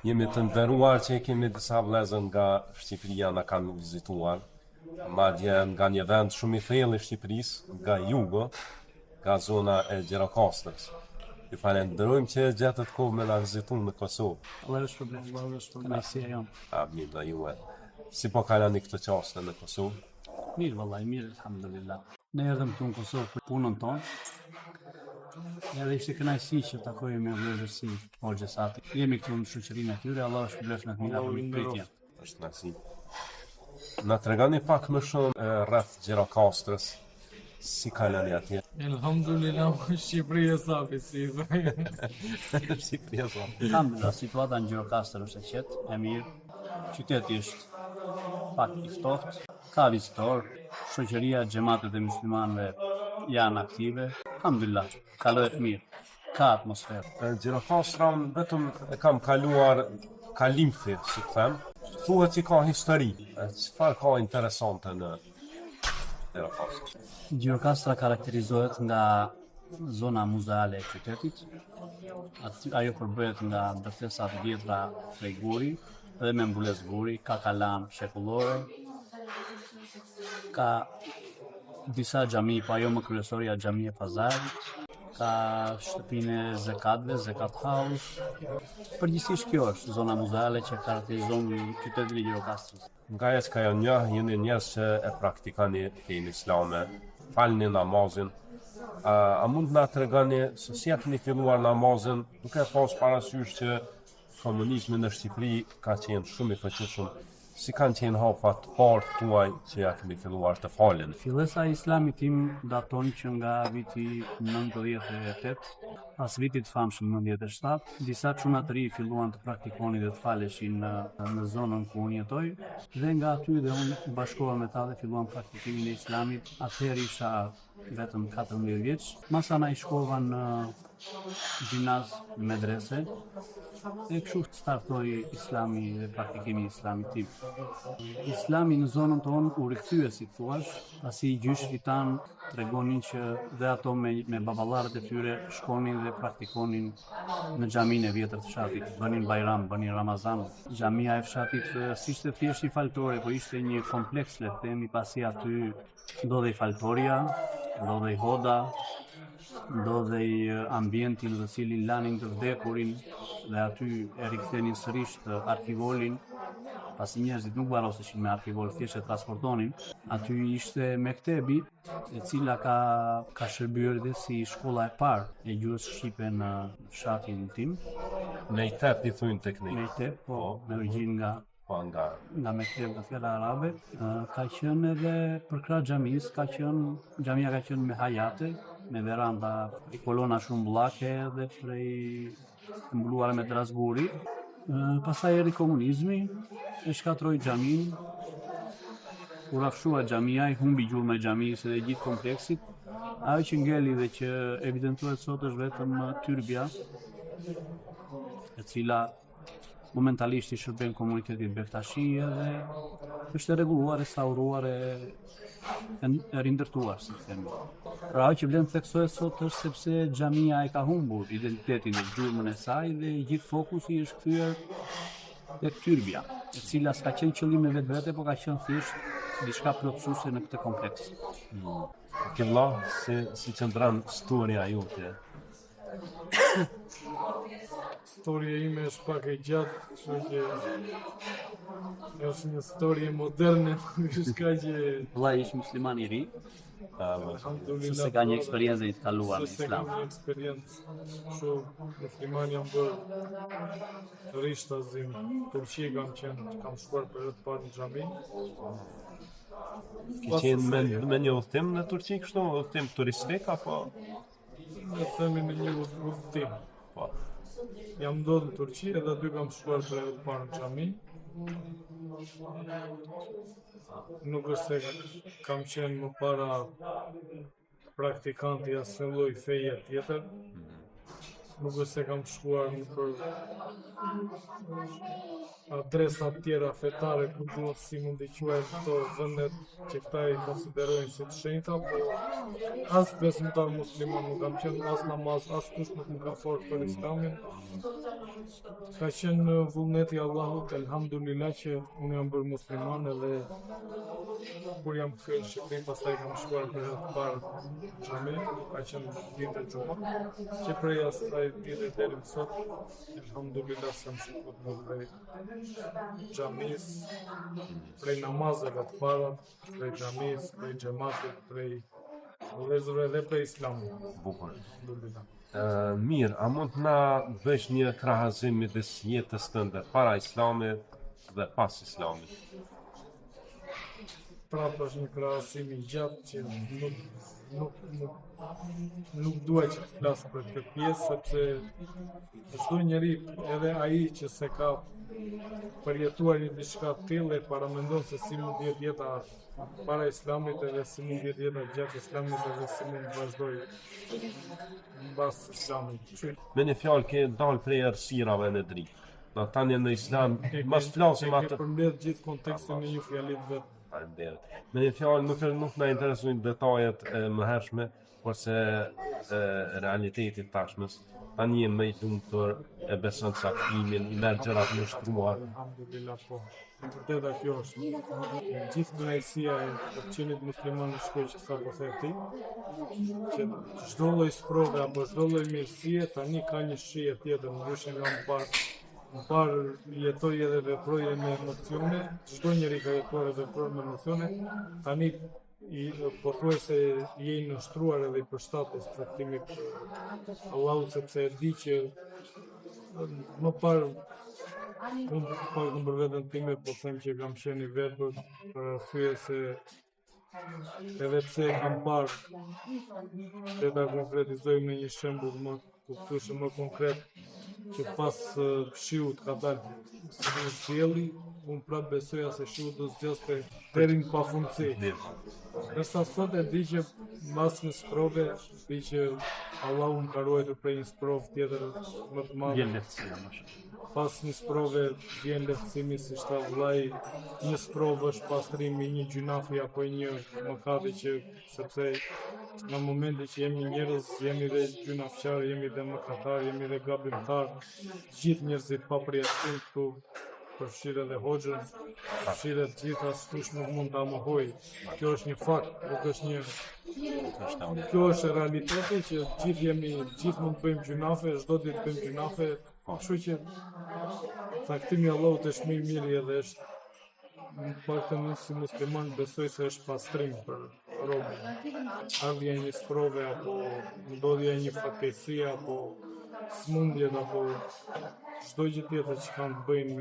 Jemi të nderuar që kemi disa vëllezër nga Shqipëria na kanë vizituar, madje nga një vend shumë i thellë i Shqipërisë, nga jugo, nga zona e Gjirokastrës. Ju falenderojmë që gjetët kohë me na vizitu në Kosovë. Allah është problem, Allah është problem. Kënaqësia jonë. Amin dhe juve. Si po kalani këtë qaste në Kosovë? Mirë vallai, mirë, alhamdulillah. Ne erdhëm këtu në Kosovë për punën tonë. Edhe ishte kënaqësi që takojmë me vëllezër si Hoxha Sati. Jemi këtu në shoqërinë e tyre, Allah është blef në të mira për pritje. Është kënaqësi. Na tregoni pak më shumë rreth Gjirokastrës. Si kalani atje? Elhamdulillah, Shqipëria sapi si Shqipëria sapi. Alhamdulillah, situata në Gjirokastër është e qetë, e mirë. Qyteti është pak i ftohtë, ka vizitor, shoqëria, xhamatet e muslimanëve janë aktive. Alhamdulillah, kalohet mirë, ka atmosferë. Gjirokastra vetëm e kam kaluar kalimthi, si të them. Thuhet që ka histori. Çfarë ka interesante në Gjirokastër? Gjirokastra karakterizohet nga zona muzeale e qytetit. Ajo përbëhet nga ndërtesa të vjetra prej guri dhe me mbulesë guri, ka kalan shekullore, ka disa xhami, po ajo më kryesorja xhamia e Pazarit, ka shtëpinë e zekatëve, Zekat House. Përgjithsisht kjo është zona muzeale që karakterizon qytetin e Gjirokastrës. Nga e që ka janë një, jeni njerëz që e praktikani fenë islame, falni namazin. A mund na tregoni se si keni filluar namazin, duke pas parasysh që komunizmi në Shqipëri ka qenë shumë i fuqishëm. Si kanë qenë hapat parë tuaj që ja keni filluar të falen? Fillesa e islamit tim daton që nga viti 98, pas vitit famshëm 97, disa çuna të ri filluan të praktikonin dhe të faleshin në zonën ku unë jetoj, dhe nga aty dhe unë bashkova me ta dhe filluam praktikimin e islamit. Atëherë isha vetëm 14 vjeç. Masana i shkova në gjimnaz, medrese, e kështu startoi islami dhe praktikimi i islamit tim. Islami në zonën tonë u rikthye, si thuaç, pasi gjyshrit tanë tregonin që dhe ato me baballarët e tyre shkonin dhe praktikonin në xhaminë e vjetër të fshatit, bënin Bajram, bënin Ramazan. Xhamia e fshatit s'ishte thjesht një faltore, por ishte një kompleks, le të themi, pasi aty ndodhej faltoria, ndodhej hoda, ndodhej ambienti në të cilin lanin të vdekurin dhe aty e rikthenin sërish të arkivolin, pasi njerëzit nuk varroseshin me arkivol, thjesht e transportonin. Aty ishte mektebi, e cila ka shërbyer dhe si shkolla e parë e gjuhës shqipe në fshatin tim. Mejtep i thujnë tek ne. Mejtep, po, me origjinë nga mekteb nga fjala arabe. Ka qenë edhe për krah xhamis, xhamia ka qenë me hajate, me veranda i kolona shumë bullake dhe prej mbuluara me drazguri. Pastaj erdhi komunizmi, e shkatroi xhamin, u rafshua xhamia, i humbi gjurma e xhamisë dhe gjithë kompleksit. Ajo që ngeli dhe që evidentohet sot është vetëm tyrbja, e cila momentalisht i shërben komunitetit Bektashi dhe është e rregulluar, restauruar e rindërtuar, si themi. Pra ajo që vlen të theksohet sot është sepse xhamia e ka humbur identitetin e gjurmën e saj dhe gjithë fokusi është kthyer tek tyrbja, e cila s'ka qenë qëllim në vetvete, por ka qenë thjesht diçka plotësuese në këtë kompleks. Killa, si qëndran storia jote? Storia ime është pak e gjatë, kështu që është një storie moderne, është ka që Vllai ish musliman i ri, se ka një eksperiencë të kaluar në islam. Se kam një eksperiencë, kështu musliman jam bërë rishtazim, Turqi kam shkuar për të parë në xhami. Ke qenë me një udhtim në Turqi kështu, udhtim turistik apo? Ne themi në një udhtim. Po. Jam ndodhur në Turqi edhe aty kam shkuar për të parë në xhami. Nuk është se kam qenë më para praktikanti asnjë lloj feje tjetër. nuk është se kam shkuar në për adresa tjera fetare ku duhet si mundi quajnë këto vendet që këta i konsiderojnë si të shenjta, po as besimtar musliman nuk kam qenë, as namaz, as kush nuk më ka folur për Islamin. Ka qenë vullneti i Allahut, elhamdulillah që unë jam bërë musliman edhe kur jam kthyer në Shqipëri, pastaj kam shkuar për herë të parë xhami, ka qenë ditë xumë, që prej asaj dite deri më sot, elhamdulillah s'kam shkuar më prej xhamis, prej namazeve të para, prej xhamis, prej xhamatit, prej vëllezërve dhe prej Islamit. Bukur. Elhamdulillah. Mirë, a mund të na bësh një krahazim midis jetës tënde para Islamit dhe pas Islamit? Prapë është një krahasim i gjatë që nuk duhet që të flas për këtë pjesë, sepse çdo njeri, edhe ai që se ka përjetuar një diçka të tillë e paramendon se si mund të jetë jeta para Islamit edhe si mund të jetë jeta gjatë Islamit edhe si mund të vazhdoj mbas Islamit. Me një fjalë ke dalë prej errësirave në dritë. Do tani në Islam mos flasim atë. Ke përmbledh gjithë kontekstin në një fjali të vet. Faleminderit. Me një fjalë nuk na interesojnë detajet e mëhershme, por se realiteti tashmes. Tani jemi më i lumtur, e beson saktimin, i merr gjërat më shtruar. Alhamdulillah po. Vërteta kjo është. Gjithë kënaqësia e të qenit musliman në shkollë që sa po the ti, që çdo lloj sprove apo çdo lloj mirësie tani ka një shije tjetër, ndryshe nga më parë jetoj edhe veproj me emocione, çdo njeri ka jetuar edhe veproj me emocione, tani po thuaj se je i nështruar edhe i përshtatet caktimit Allahu, sepse e di që më parë unë pak për veten time po them që kam qenë i verbër për arsye se edhe pse e kam parë, dhe ta konkretizojmë në një shembull më kuptueshëm më konkret, që pas shiut ka dalë si qielli, unë prapë besoja se shiu do zgjaste deri në pafundësi. Ndërsa sot e di që mbas një sprove, di që Allahu më ka ruajtur prej një sprovë tjetër më të madhe. Vjen lehtësia më shumë. Pas një sprove vjen lehtësimi, si shta vllai, një sprovë është pastrimi, një gjunafi apo një mëkati që sepse në momenti që jemi njerëz, jemi dhe gjunafçar, jemi dhe mëkatar, jemi dhe gabimtar, gjithë njerëzit pa përjashtim këtu, përfshirë edhe hoxhën, përfshirë të gjitha, askush nuk mund ta mohoj. Kjo është një fakt, nuk është një. Kjo është realiteti që gjithë mund të bëjmë gjunafe, çdo ditë bëjmë gjunafe, kështu që caktimi i Allahut është më i miri edhe është në paktën unë si musliman besoj se është pastrim për robën. Ardhja e një sprove apo ndodhja e një fatkeqësie apo smundjet apo çdo gjë tjetër që kanë të bëjnë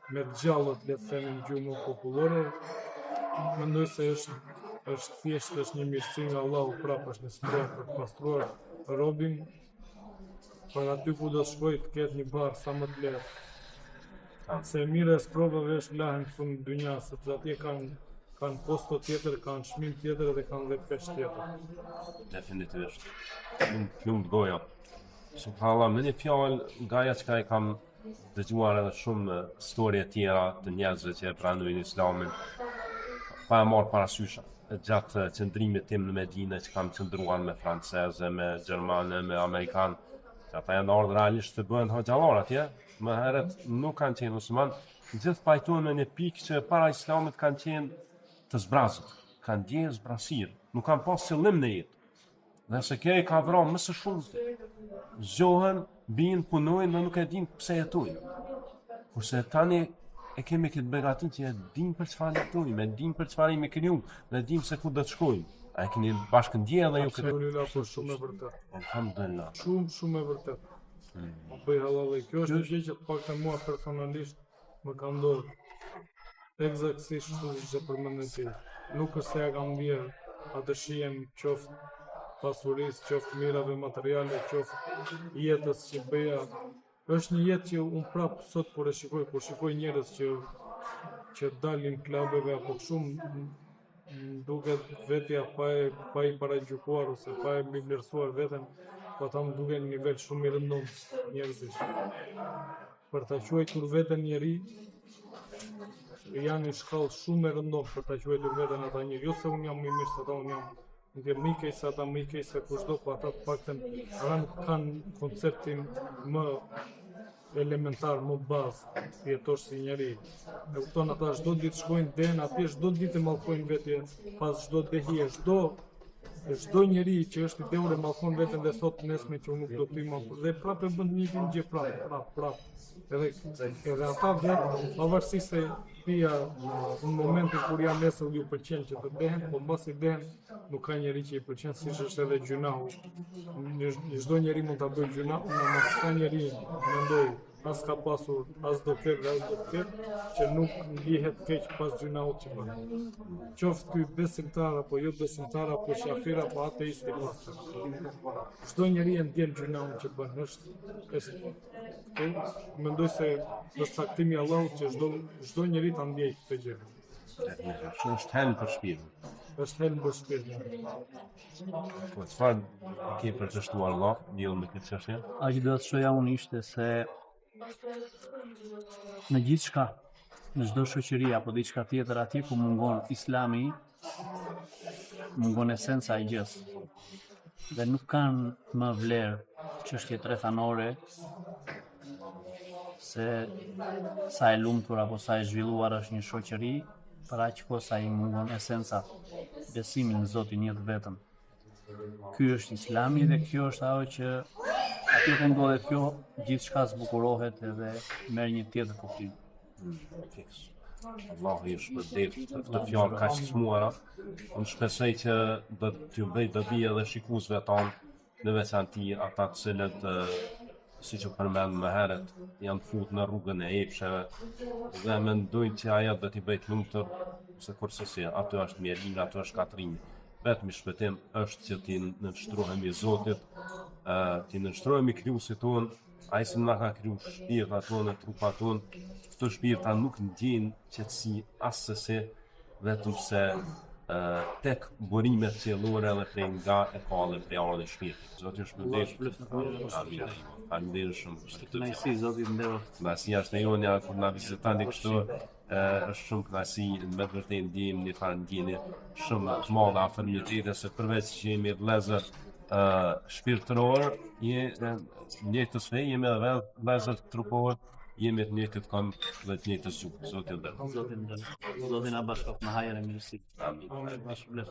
me të gjallët, le të themi në gjuhën popullore, mendoj se është thjesht është një mirësi nga Allahu, prapë është një sprovë për të pastruar robin, për aty ku do të shkoj të ketë një barë sa më të lehtë. Se mire e sprovave është lahen këtu në dynja, sepse atje kanë posto tjetër, kanë çmim tjetër dhe kanë dhe pesh tjetër. Definitivisht. Plumë të goja. Subhanallah, me një fjalë, nga ajo që kam dëgjuar edhe shumë historie tjera të njerëzve që e pranojnë Islamin, pa e marrë parasysh gjatë qëndrimit tim në Medinë, që kam qëndruar me franceze, me gjermane, me amerikanë, që ata janë ardhur realisht të bëhen hoxhallar atje, më herët nuk kanë qenë musliman, gjithë pajtohen në një pikë që para Islamit kanë qenë të zbrazët, kanë ndjerë zbrasirë, nuk kanë pas qëllim në jetë. Dhe se kjo i ka vrarë më së shumti. Zgjohen, bijnë, punojnë dhe nuk e dinë pse jetojnë. Kurse tani e kemi këtë begatin që e dinë për çfarë jetojmë, e dinë për çfarë jemi krijuar, dhe dinë se ku do të shkojmë. A e keni bashkëndjerë dhe ju këtë? Alhamdulillah, po shumë e vërtet. Alhamdulillah. Shumë e vërtet. Po bëj halal. Kjo është një gjë që të paktën mua personalisht më ka ndodhur. Eksaktësisht ashtu siç e përmendën ti. Nuk është se ja kam vjerë atë shijen qoftë pasurisë, qoftë mirave materiale, qoftë jetës që bëja. Është një jetë që unë prapë sot kur shikoj njerëz që dalin klubeve apo shumë duket vetja pa i paragjykuar ose pa e vlerësuar veten, po ata më duken në nivel shumë i rëndom njerëzish. Për ta quajtur veten njeri, janë një shkallë shumë e rëndom për ta quajtur veten ata njeri. Jo se unë jam më i mirë se ata, unë jam më i keq se ata, më i keq se kushdo, po ata të paktën ata kanë konceptin më elementar, më bazë, të jetosh si njeri. E kupton, ata çdo ditë shkojnë den, atje çdo ditë mallkojnë veten, pas çdo dehie, çdo njeri që është i dehur e mallkon veten dhe thotë nesme që unë nuk do të më dhe prapë bën një gjë prapë. Edhe ata vetë, pavarësisht se pia në momentin kur janë nesër ju pëlqen që të dehen, po mbas i dehen nuk ka njeri që i pëlqen, siç është edhe gjunahu. Çdo njeri mund ta bëjë gjunahu, por mos ka njeri, mendoj, as ka pasur, as do ketë, që nuk ndihet keq pas gjunahut që bën. Qoftë ky besimtar apo jo besimtar apo shafir apo ateist i pastër. Çdo njeri e ndjen gjunahun që bën, mendoj se është saktimi i Allahut që çdo njeri ta ndjej këtë gjë. Është helm për shpirtin. Është helm për shpirtin. Po çfarë ke për të shtuar Allah lidhur me këtë çështje? A që do të shoja unë ishte se në gjithë shka, në çdo shoqëri apo diçka tjetër atje ku mungon Islami, mungon esenca e gjës. Dhe nuk kanë më vlerë çështjet rrethanore se sa e lumtur apo sa e zhvilluar është një shoqëri, për aq kohë sa i mungon esenca, besimi në Zotin jetë vetëm. Ky është Islami dhe kjo është ajo që aty ku ndodhet kjo, gjithçka zbukurohet edhe merr një tjetër kuptim. Fiks. Allahu ju shpërblet për këtë fjalë kaq të smuara. Unë shpresoj që do t'ju bëj dobi edhe shikuesve tanë, në veçanti ata të cilët siç u përmend më herët, janë fut në rrugën e epsheve dhe mendojnë që ajo do t'i bëjë të lumtur, se kurse si aty është mjerin, aty është katrinj. Vetëm shpëtim është që ti nënshtrohemi Zotit, ti nënshtrohemi krijuesit ton, ai që na ka kriju shpirtat tonë, trupat tonë. Këto shpirta nuk ndjejnë qetësi asesi, vetëm se tek burimet cellore dhe prej nga e ka dhe prej arë dhe shpirtit. Zoti ju shpërblet. Faleminderit shumë për këtë. Kënaqësi, Zoti të nderoft. Kënaqësia është e jonja kur na vizitoni kështu. Është shumë kënaqësi, me vërtet ndjejmë një farë ndjenje shumë të madhe afërmitete, se përveç që jemi vëllezër shpirtëror, njëjtës fe, jemi edhe vëllezër trupor, jemi të njëjtit këmbë dhe të njëjtës gjuhë. Zoti ju nderoft. Zoti na bashkoft në hajër e mirësi. Amin. Bashkëblet.